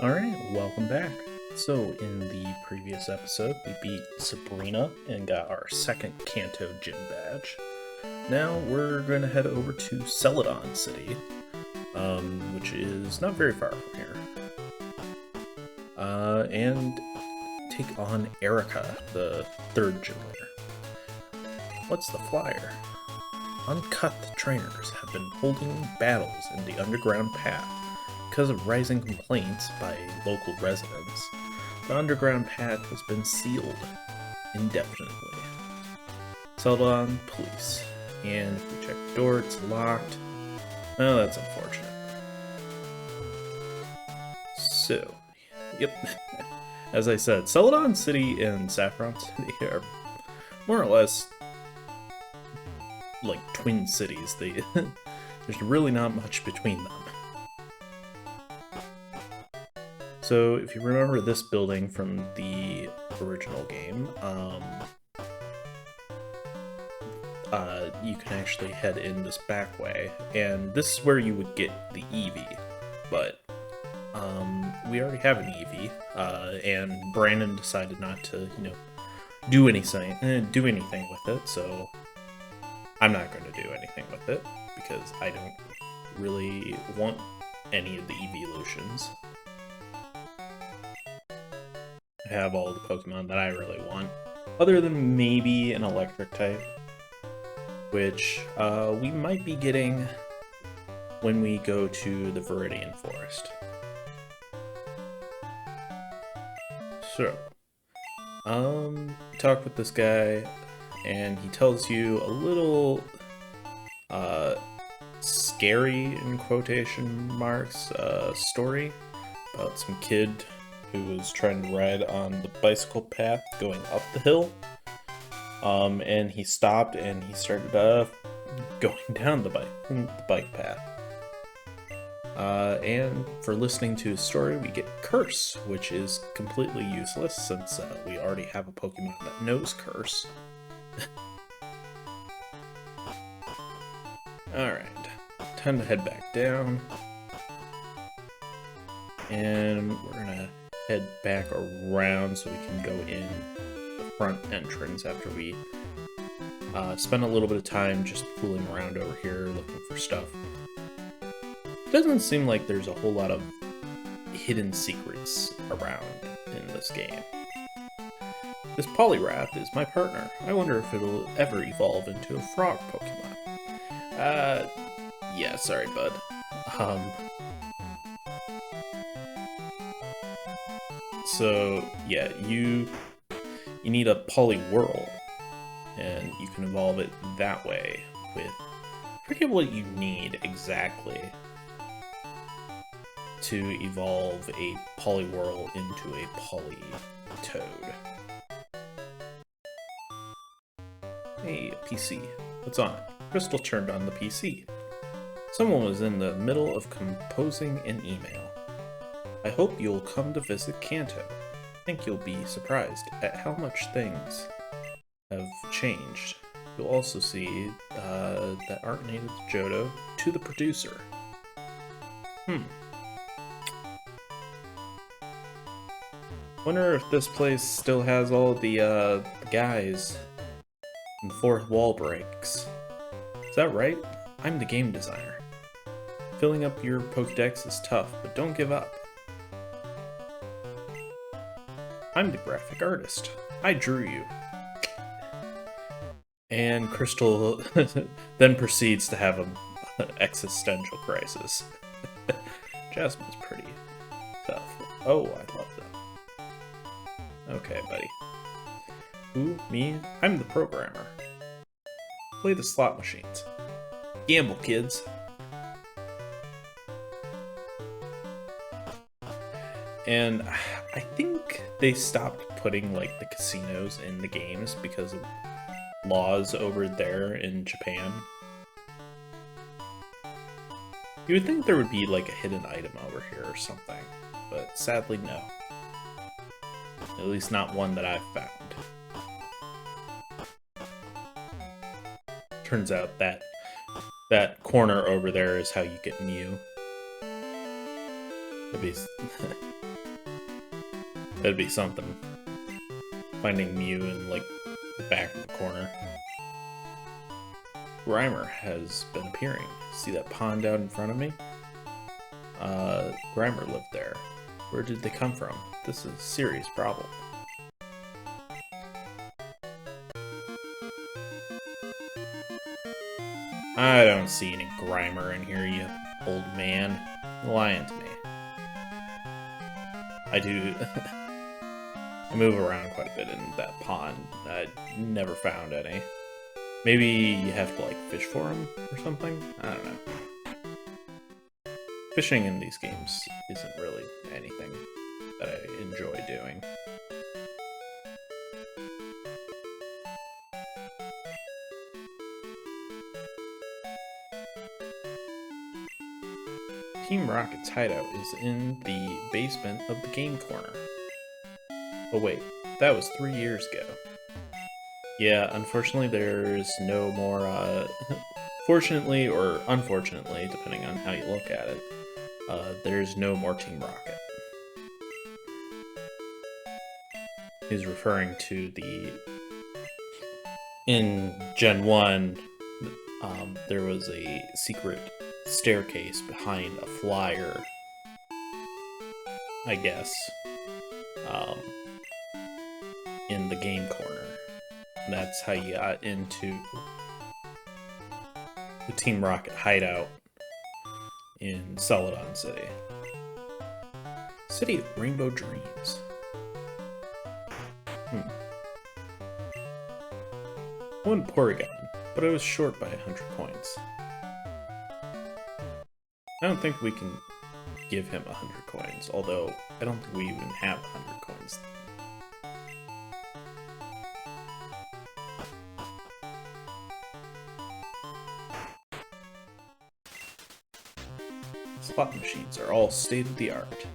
Alright, welcome back. So, in the previous episode, we beat Sabrina and got our second Kanto gym badge. Now we're going to head over to Celadon City, which is not very far from here, and take on Erica, the third gym leader. What's the flyer? Uncut trainers have been holding battles in the underground path. Because of rising complaints by local residents, the underground path has been sealed indefinitely. Celadon police. And if we check the door, it's locked. Oh, that's unfortunate. So, yep. As I said, Celadon City and Saffron City are more or less like twin cities. There's really not much between them. So, if you remember this building from the original game, you can actually head in this back way, and this is where you would get the Eevee, but we already have an Eevee, and Brandon decided not to, do anything with it, so I'm not going to do anything with it, because I don't really want any of the evolutions. Have all the Pokemon that I really want, other than maybe an electric type, which we might be getting when we go to the Viridian Forest. So, talk with this guy, and he tells you a little scary, in quotation marks, story about some kid who was trying to ride on the bicycle path going up the hill, and he stopped and he started going down the bike path. And for listening to his story, we get Curse, which is completely useless since we already have a Pokemon that knows Curse. Alright, time to head back down. And we're gonna head back around so we can go in the front entrance after we spend a little bit of time just fooling around over here looking for stuff. It doesn't seem like there's a whole lot of hidden secrets around in this game. This Poliwrath is my partner. I wonder if it'll ever evolve into a frog Pokemon. Yeah, sorry, bud. So, yeah, you need a Poliwhirl, and you can evolve it that way with... I forget what you need exactly to evolve a Poliwhirl into a Politoed. Hey, PC. What's on? Crystal turned on the PC. Someone was in the middle of composing an email. I hope you'll come to visit Kanto. I think you'll be surprised at how much things have changed. You'll also see that art native Johto to the producer. Wonder if this place still has all the guys and the fourth wall breaks. Is that right? I'm the game designer. Filling up your Pokédex is tough, but don't give up. I'm the graphic artist. I drew you. And Crystal then proceeds to have an existential crisis. Jasmine's pretty tough. Oh, I love that. Okay, buddy. Who? Me? I'm the programmer. Play the slot machines. Gamble, kids. And I think they stopped putting, like, the casinos in the games because of laws over there in Japan. You would think there would be, like, a hidden item over here or something, but sadly, no. At least not one that I've found. Turns out that corner over there is how you get Mew. That'd be that'd be something. Finding Mew in like the back of the corner. Grimer has been appearing. See that pond out in front of me? Grimer lived there. Where did they come from? This is a serious problem. I don't see any Grimer in here, you old man. You're lying to me. I do... I move around quite a bit in that pond. I never found any. Maybe you have to, like, fish for them or something? I don't know. Fishing in these games isn't really anything that I enjoy doing. Team Rocket's hideout is in the basement of the game corner. Oh wait, that was 3 years ago. Yeah, unfortunately there's no more, fortunately or unfortunately, depending on how you look at it, there's no more Team Rocket. He's referring to in Gen 1, there was a secret staircase behind a flyer, I guess, in the game corner. And that's how you got into the Team Rocket hideout in Celadon City. City of Rainbow Dreams. I won Porygon, but I was short by 100 coins. I don't think we can give him 100 coins, although I don't think we even have 100 coins. Slot machines are all state-of-the-art.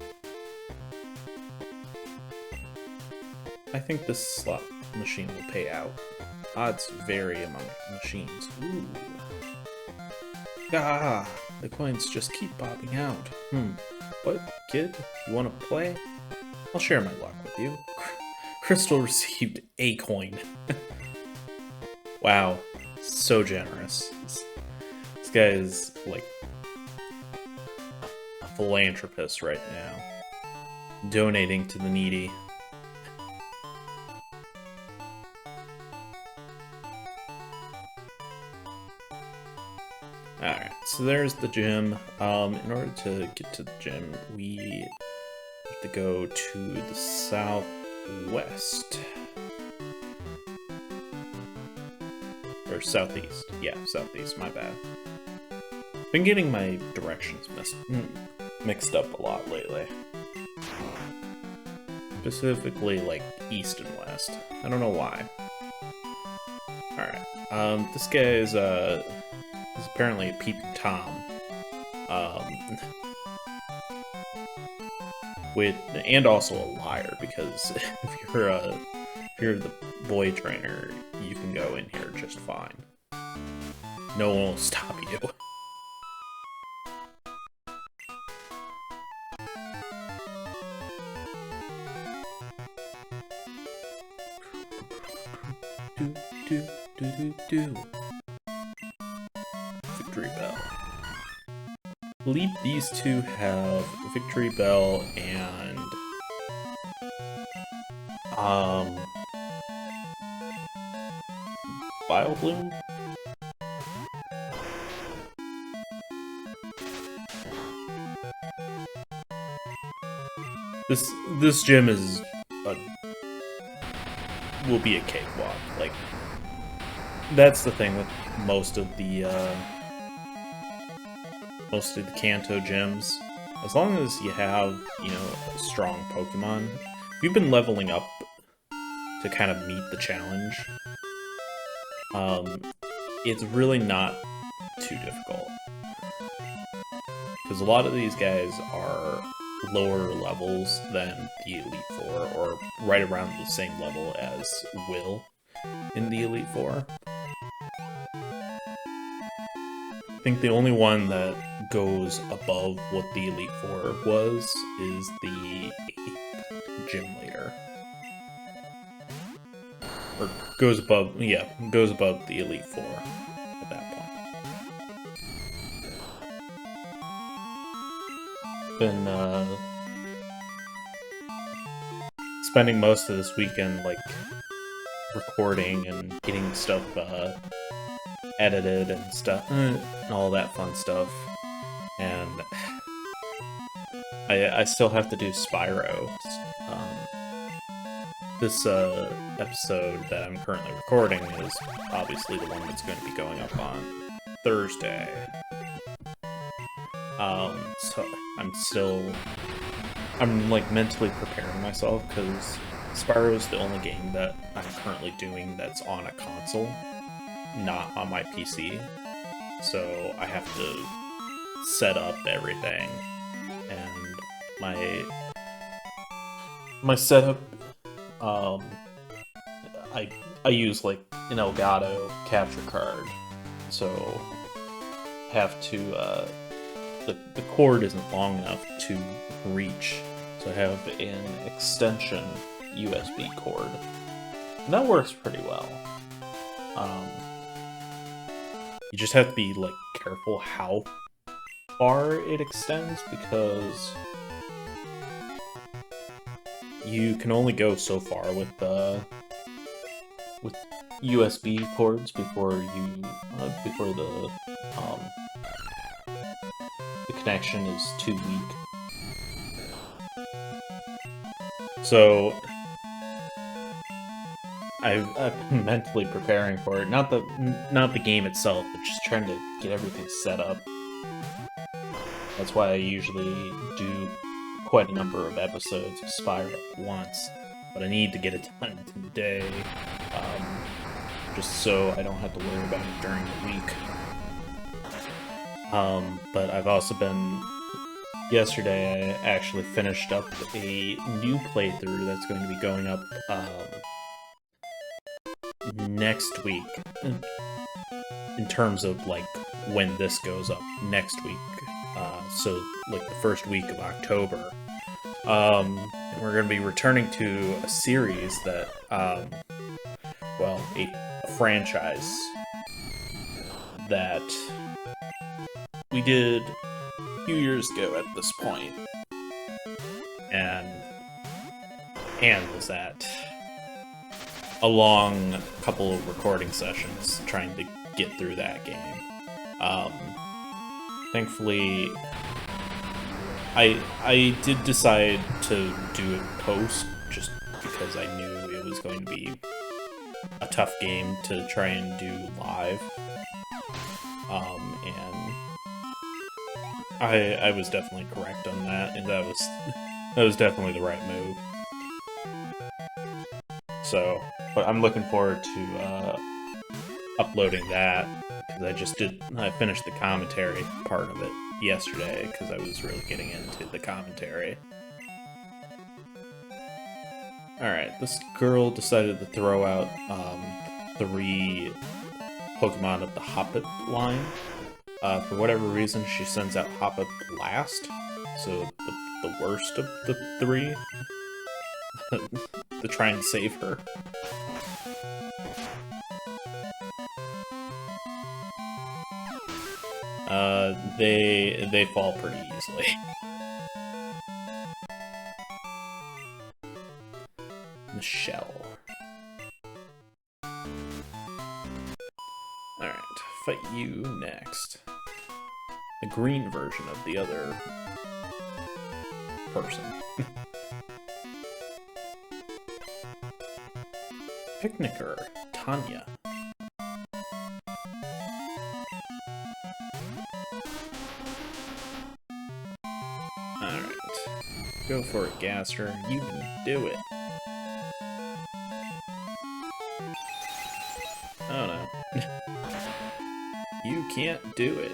I think this slot machine will pay out. Odds vary among machines. Ooh. Ah, the coins just keep popping out. What, kid? You want to play? I'll share my luck with you. Crystal received a coin. Wow, so generous. This guy is, like, a philanthropist right now. Donating to the needy. Alright, so there's the gym. In order to get to the gym, we have to go to the southwest. Or southeast. Yeah, southeast, my bad. Been getting my directions mixed up a lot lately. Specifically, like, east and west. I don't know why. Alright, this guy is apparently a peeping Tom. And also a liar, because if you're the boy trainer, you can go in here just fine. No one will stop you. Victory Bell. I believe these two have Victory Bell and Bile Bloom? This gym will be a cakewalk. Like, that's the thing with most of the Kanto gyms. As long as you have, you know, a strong Pokemon, if you've been leveling up to kind of meet the challenge, it's really not too difficult. Because a lot of these guys are lower levels than the Elite Four, or right around the same level as Will in the Elite Four. I think the only one that goes above what the Elite Four was is the 8th gym leader. Or goes above the Elite Four at that point. Been spending most of this weekend like recording and getting stuff edited and stuff and all that fun stuff, and I still have to do Spyro. This episode that I'm currently recording is obviously the one that's going to be going up on Thursday. So I'm like mentally preparing myself because Spyro's the only game that I'm currently doing that's on a console, not on my PC. So I have to set up everything, and my setup, I use like an Elgato capture card, so have to the cord isn't long enough to reach, so I have an extension USB cord, and that works pretty well. You just have to be like careful how far it extends, because you can only go so far with USB cords before the connection is too weak. So I've been mentally preparing for it. Not the game itself, but just trying to get everything set up. That's why I usually do quite a number of episodes of Spyro at once, but I need to get it done today, just so I don't have to worry about it during the week. But I've also been... Yesterday, I actually finished up a new playthrough that's going to be going up next week. In terms of like when this goes up next week. So like the first week of October. And we're going to be returning to a series that, well, a franchise that we did a few years ago at this point, and was at a long couple of recording sessions trying to get through that game. Thankfully, I did decide to do it post, just because I knew it was going to be a tough game to try and do live. And I was definitely correct on that, and that was definitely the right move. So, but I'm looking forward to uploading that, because I finished the commentary part of it yesterday, because I was really getting into the commentary. Alright, this girl decided to throw out 3 Pokemon of the Hoppip line. For whatever reason, she sends out Hoppip last, so the worst of the 3, to try and save her. They fall pretty easily. Michelle. Alright, fight you next. The green version of the other person. Picnicker, Tanya. Alright. Go for it, Gaster. You can do it. Oh no. You can't do it.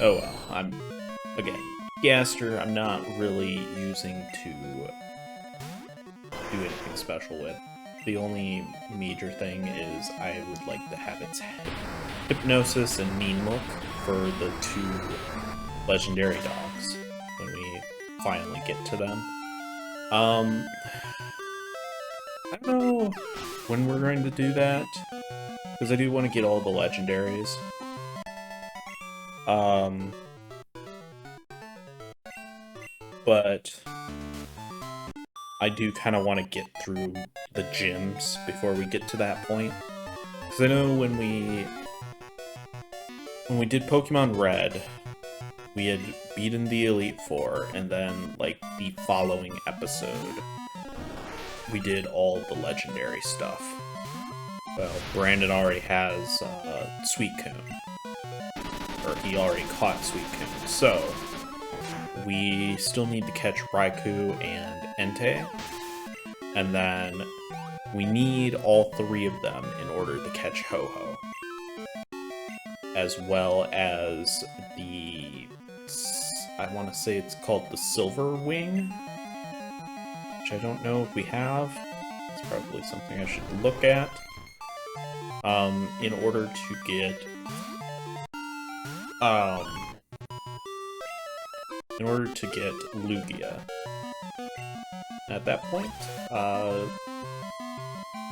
Oh well, again, Gaster, I'm not really using to do anything special with. The only major thing is I would like to have its hypnosis and mean look for the 2 legendary dogs when we finally get to them. I don't know when we're going to do that, because I do want to get all the legendaries. But I do kind of want to get through the gyms before we get to that point. Because I know when we did Pokemon Red, we had beaten the Elite Four, and then, like, the following episode, we did all the legendary stuff. Well, Brandon already has Suicune. Or he already caught Suicune, so we still need to catch Raikou and Entei, and then we need all 3 of them in order to catch Ho-Ho, as well as the, I want to say it's called the Silver Wing, which I don't know if we have. It's probably something I should look at, in order to get, Lugia. At that point,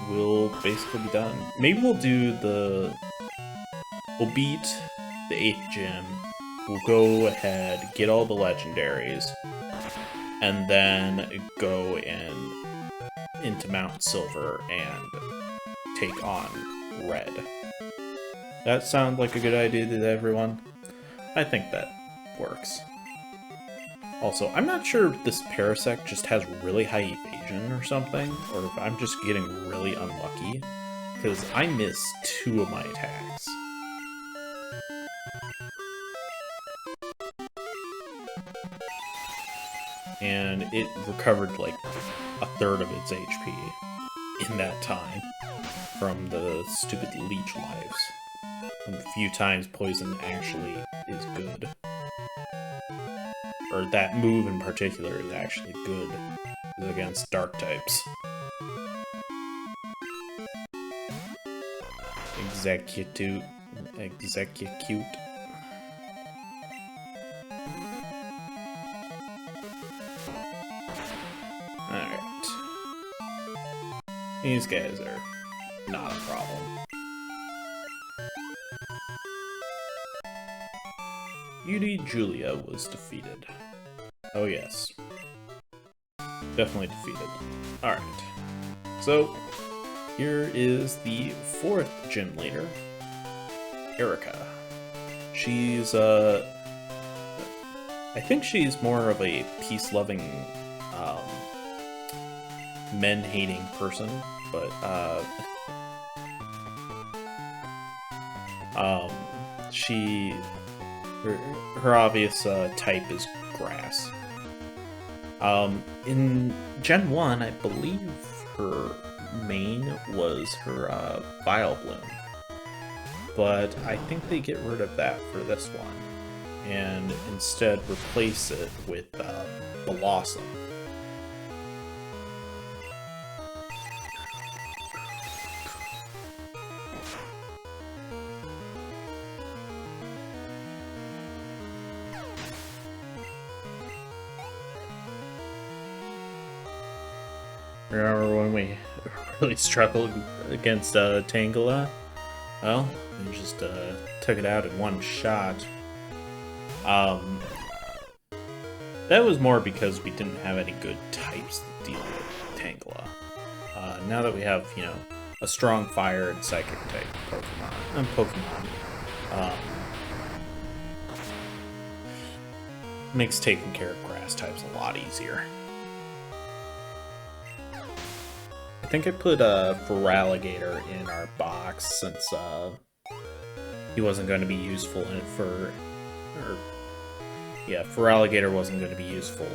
we'll basically be done. Maybe we'll beat the 8th gym, we'll go ahead, get all the legendaries, and then go into Mount Silver and take on Red. That sounds like a good idea to everyone? I think that works. Also, I'm not sure if this Parasect just has really high evasion or something, or if I'm just getting really unlucky, because I missed 2 of my attacks. And it recovered like a third of its HP in that time from the stupid leech lives. And the few times poison actually is good. Or that move in particular is actually good against dark types. Execute. Alright. These guys are not a problem. Beauty Julia was defeated. Oh yes. Definitely defeated. Alright. So, here is the 4th gym leader, Erica. She's, I think she's more of a peace-loving, men-hating person, but, her obvious type is grass. In Gen 1, I believe her main was her Vileplume, but I think they get rid of that for this one, and instead replace it with Blossom. Remember when we really struggled against Tangela? Well, we just took it out in one shot. That was more because we didn't have any good types to deal with Tangela. Now that we have, you know, a strong fire and psychic type Pokemon, makes taking care of grass types a lot easier. I think I put Feraligatr in our box since he wasn't going to be useful in it Feraligatr wasn't going to be useful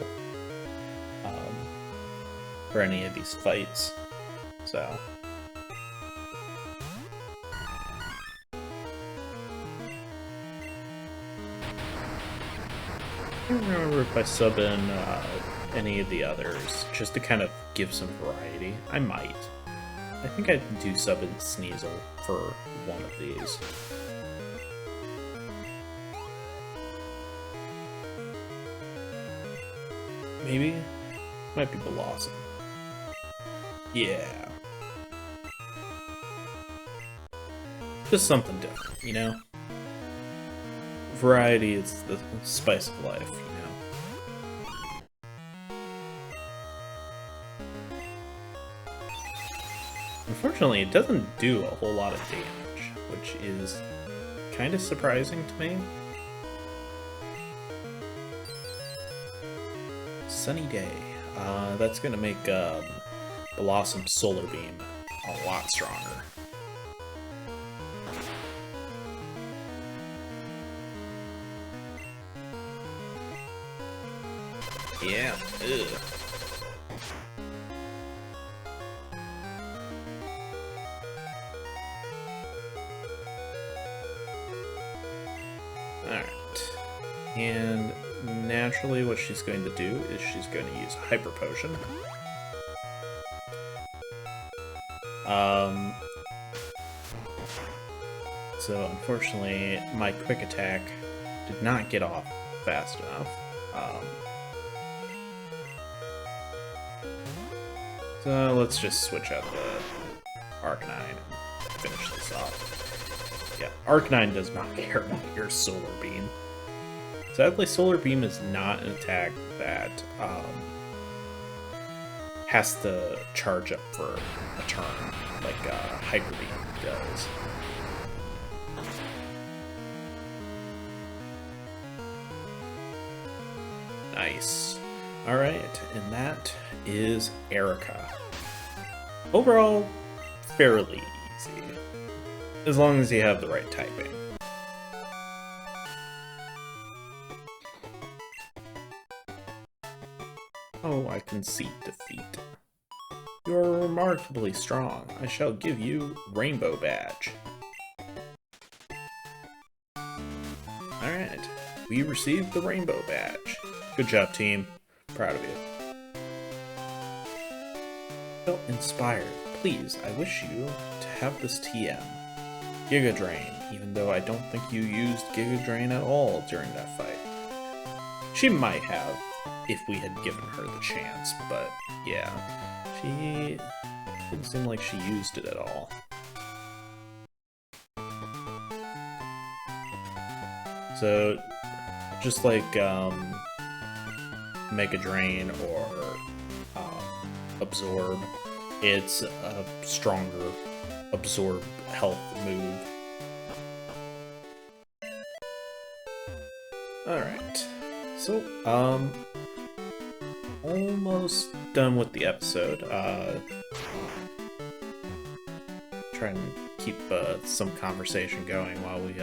for any of these fights, so. I don't remember if I sub in any of the others, just to kind of give some variety. I might. I think I'd do sub and Sneasel for one of these. Maybe? Might be Blossom. Yeah. Just something different, you know? Variety is the spice of life, you know? Unfortunately, it doesn't do a whole lot of damage, which is kind of surprising to me. Sunny Day. That's gonna make Blossom Solar Beam a lot stronger. Yeah. Ugh. Alright. And naturally what she's going to do is she's going to use Hyper Potion. So unfortunately my quick attack did not get off fast enough. So let's just switch out the Arcanine and finish this off. Yeah, Arcanine does not care about your Solar Beam. Sadly, Solar Beam is not an attack that has to charge up for a turn, like Hyper Beam does. Nice. Alright, and that is Erica. Overall, fairly easy. As long as you have the right typing. Oh, I concede defeat. You are remarkably strong. I shall give you Rainbow Badge. Alright, we received the Rainbow Badge. Good job, team. Proud of you. Felt inspired. Please, I wish you to have this TM. Giga Drain, even though I don't think you used Giga Drain at all during that fight. She might have, if we had given her the chance, but yeah, she didn't seem like she used it at all. So, just like Mega Drain or Absorb, it's a stronger Absorb health move. Alright, so, almost done with the episode. Try and keep some conversation going while we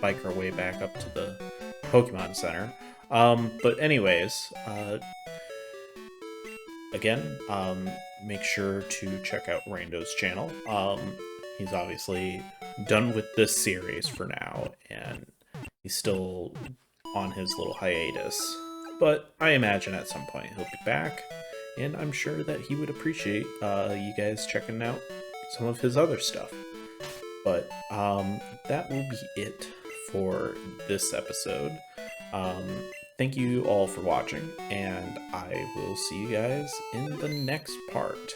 bike our way back up to the Pokemon Center. But anyways, again, make sure to check out Rando's channel. He's obviously done with this series for now, and he's still on his little hiatus. But I imagine at some point he'll be back, and I'm sure that he would appreciate you guys checking out some of his other stuff. But that will be it for this episode. Thank you all for watching, and I will see you guys in the next part.